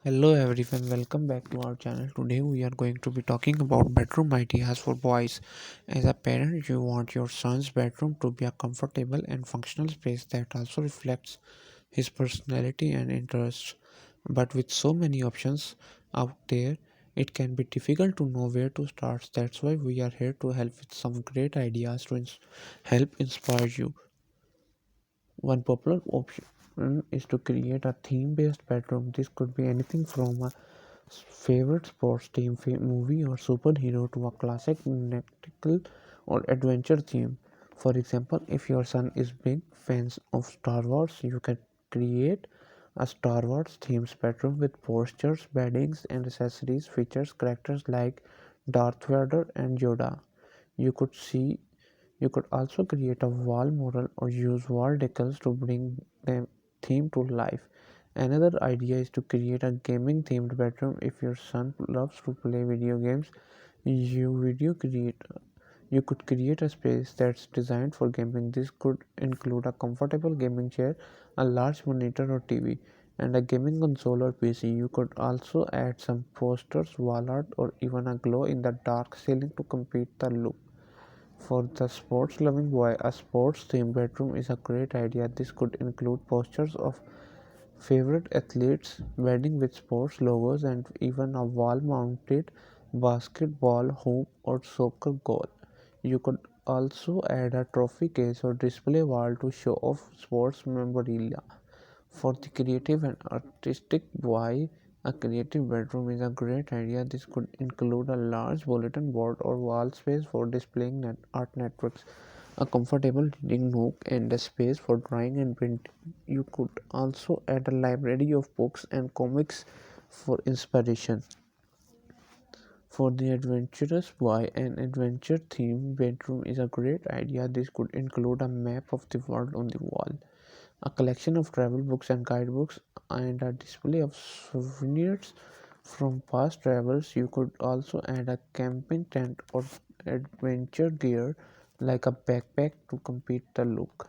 Hello everyone, welcome back to our channel. Today we are going to be talking about bedroom ideas for boys. As a parent, you want your son's bedroom to be a comfortable and functional space that also reflects his personality and interests. But with so many options out there, it can be difficult to know where to start. That's why we are here to help with some great ideas to help inspire you. One popular option is to create a theme-based bedroom. This could be anything from a favorite sports team, movie, or superhero to a classic nautical or adventure theme. For example, if your son is big fans of Star Wars, you can create a Star Wars themed bedroom with posters, beddings, and accessories features characters like Darth Vader and Yoda. You could see you could also create a wall mural or use wall decals to bring the theme to life. Another idea is to create a gaming themed bedroom. If your son loves to play video games, you video create you could create a space that's designed for gaming. This could include a comfortable gaming chair, a large monitor or TV, and a gaming console or PC. You could also add some posters, wall art, or even a glow in the dark ceiling to complete the look. For the sports loving boy, a sports themed bedroom is a great idea. This could include posters of favorite athletes, bedding with sports logos, and even a wall mounted basketball hoop or soccer goal. You could also add a trophy case or display wall to show off sports memorabilia. For the creative and artistic boy, a creative bedroom is a great idea. This could include a large bulletin board or wall space for displaying art networks, a comfortable reading nook, and a space for drawing and printing. You could also add a library of books and comics for inspiration. For the adventurous boy, an adventure themed bedroom is a great idea. This could include a map of the world on the wall, a collection of travel books and guidebooks, and a display of souvenirs from past travels. You could also add a camping tent or adventure gear like a backpack to complete the look.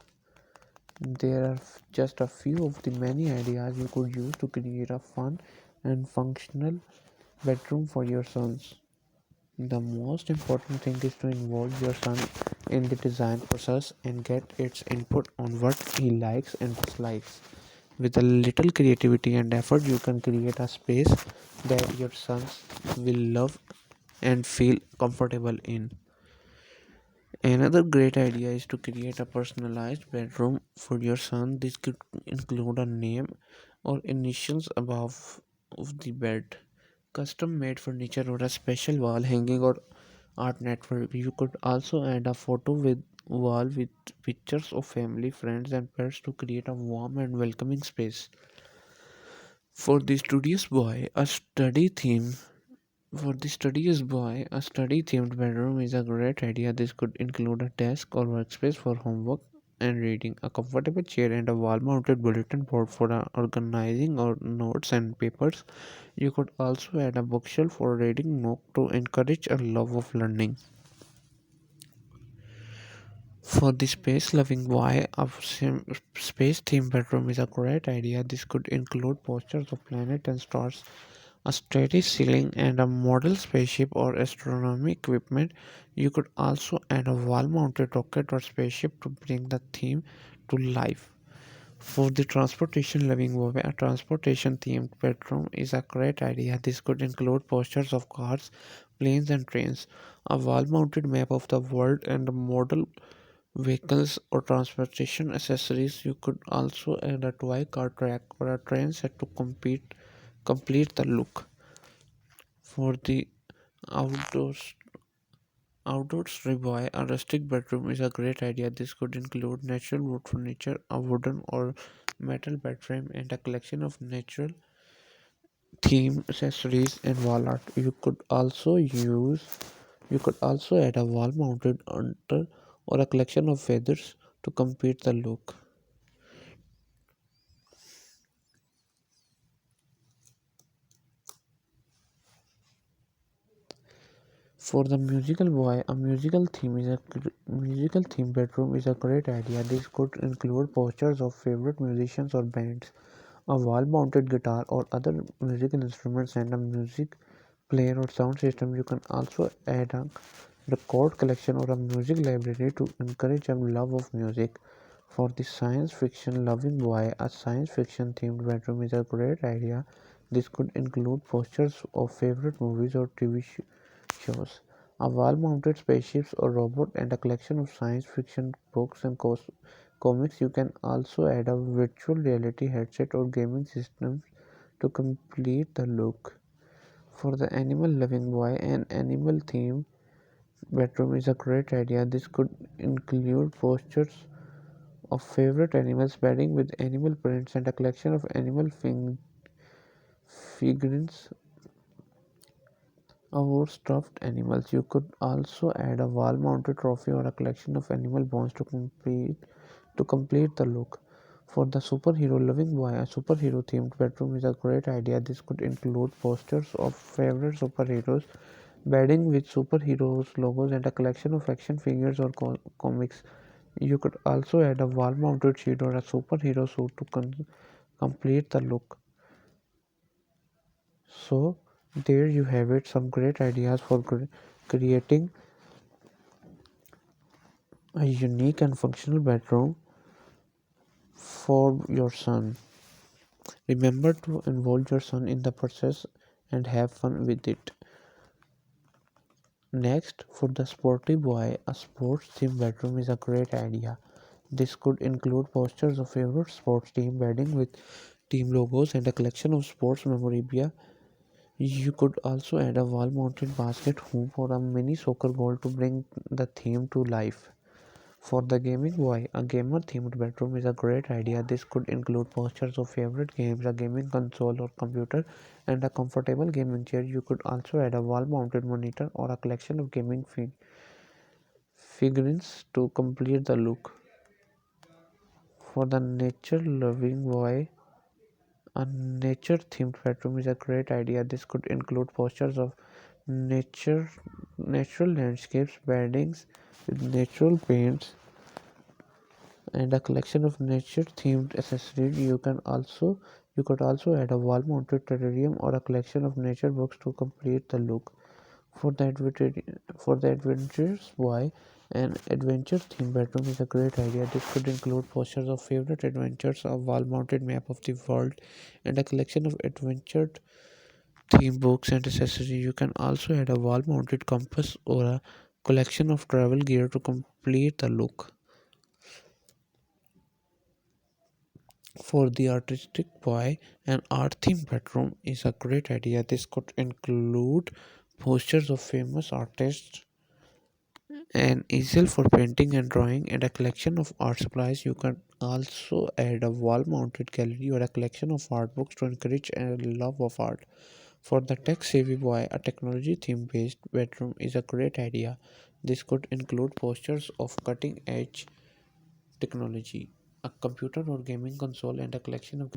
There are just a few of the many ideas you could use to create a fun and functional bedroom for your sons. The most important thing is to involve your son in the design process and get its input on what he likes and dislikes. With a little creativity and effort, you can create a space that your sons will love and feel comfortable in. Another great idea is to create a personalized bedroom for your son. This could include a name or initials above of the bed, custom made furniture, or a special wall hanging or art network. You could also add a photo with wall with pictures of family, friends, and pets to create a warm and welcoming space. For the studious boy, a study theme for the studious boy, a study themed bedroom is a great idea. This could include a desk or workspace for homework and reading, a comfortable chair, and a wall mounted bulletin board for organizing or notes and papers. You could also add a bookshelf or reading nook to encourage a love of learning. For the space loving boy, a space themed bedroom is a great idea. This could include posters of planets and stars, a steady ceiling, and a model spaceship or astronomy equipment. You could also add a wall mounted rocket or spaceship to bring the theme to life. For the transportation loving boy, a transportation themed bedroom is a great idea. This could include posters of cars, planes, and trains, a wall mounted map of the world, and a model vehicles or transportation accessories. You could also add a toy car track or a train set to complete the look. For the outdoors outdoors boy, a rustic bedroom is a great idea. This could include natural wood furniture, a wooden or metal bed frame, and a collection of natural theme accessories and wall art. You could also add a wall mounted under or a collection of feathers to complete the look. For the musical boy, a musical theme bedroom is a great idea. This could include posters of favorite musicians or bands, A wall-mounted guitar or other musical instruments and a music player or sound system. You can also add a record collection or a music library to encourage a love of music. For the science fiction loving boy, a science fiction themed bedroom is a great idea. This could include posters of favorite movies or TV shows, a wall-mounted spaceships or robot, and a collection of science fiction books and comics. You can also add a virtual reality headset or gaming systems to complete the look. For the animal loving boy, an animal themed bedroom is a great idea. This could include posters of favorite animals, bedding with animal prints, and a collection of animal figurines or stuffed animals. You could also add a wall-mounted trophy or a collection of animal bones to complete the look. For the superhero loving boy, a superhero themed bedroom is a great idea. This could include posters of favorite superheroes, bedding with superheroes logos, and a collection of action figures or comics. You could also add a wall-mounted sheet or a superhero suit to complete the look. So there you have it, some great ideas for creating a unique and functional bedroom for your son. Remember to involve your son in the process and have fun with it. Next, for the sporty boy, a sports themed bedroom is a great idea. This could include posters of favorite sports team, bedding with team logos, and a collection of sports memorabilia. You could also add a wall mounted basket hoop or a mini soccer ball to bring the theme to life. For the gaming boy, a gamer themed bedroom is a great idea. This could include posters of favorite games, a gaming console or computer, and a comfortable gaming chair. You could also add a wall mounted monitor or a collection of gaming figurines to complete the look. For the nature loving boy, a nature themed bedroom is a great idea. This could include posters of nature, natural landscapes, beddings with natural paints, and a collection of nature themed accessories. You could also add a wall mounted terrarium or a collection of nature books to complete the look. For the adventurous boy, an adventure themed bedroom is a great idea. This could include posters of favorite adventures, a wall mounted map of the world, and a collection of adventure themed books and accessories. You can also add a wall mounted compass or a collection of travel gear to complete the look. For the artistic boy, an art themed bedroom is a great idea. This could include posters of famous artists, an easel for painting and drawing, and a collection of art supplies. You can also add a wall mounted gallery or a collection of art books to encourage a love of art. For the tech savvy boy, a technology theme based bedroom is a great idea. This could include posters of cutting edge technology, a computer or gaming console, and a collection of